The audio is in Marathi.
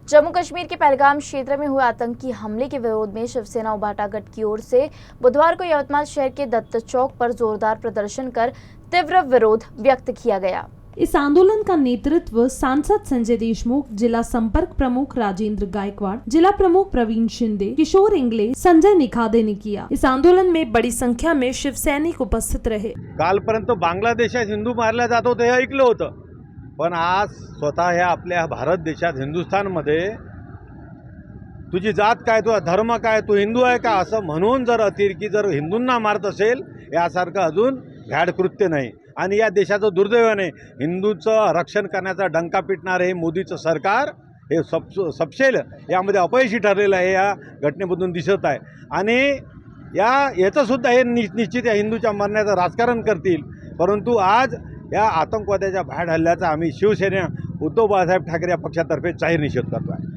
जम्मू कश्मीर के पहलगाम क्षेत्र में हुए आतंकी हमले के विरोध में शिवसेना उभाटा गठ की ओर से बुधवार को यवतमाल शहर के दत्त चौक पर जोरदार प्रदर्शन कर तीव्र विरोध व्यक्त किया गया। इस आंदोलन का नेतृत्व सांसद संजय देशमुख, जिला संपर्क प्रमुख राजेंद्र गायकवाड़, जिला प्रमुख प्रवीण शिंदे, किशोर इंगले, संजय निखादे ने किया। इस आंदोलन में बड़ी संख्या में शिवसैनिक उपस्थित रहे। कालपर्यंत बांगलादेशात हिंदू मारला जात होते हे ऐकलं होतं, पण आज स्वतः ह्या आपल्या भारत देशात हिंदुस्थानमध्ये तुझी जात काय, तुझा धर्म काय, तू हिंदू आहे का असं म्हणून जर अतिरेकी जर हिंदूंना मारत असेल यासारखं अजून घाड कृत्य नाही। आणि या देशाचं दुर्दैवाने हिंदूचं रक्षण करण्याचा डंका पिटणारे हे मोदीचं सरकार हे सपशेल यामध्ये अपयशी ठरलेलं आहे, या घटनेमधून दिसत आहे। आणि याचं सुद्धा हे निश्चित या हिंदूच्या मरण्याचं राजकारण करतील। परंतु आज या आतंकवाद्याच्या भ्याड हल्ल्याचा आम्ही शिवसेना उद्धव बाळासाहेब ठाकरे या पक्षातर्फे जाहीर निषेध करतो आहे।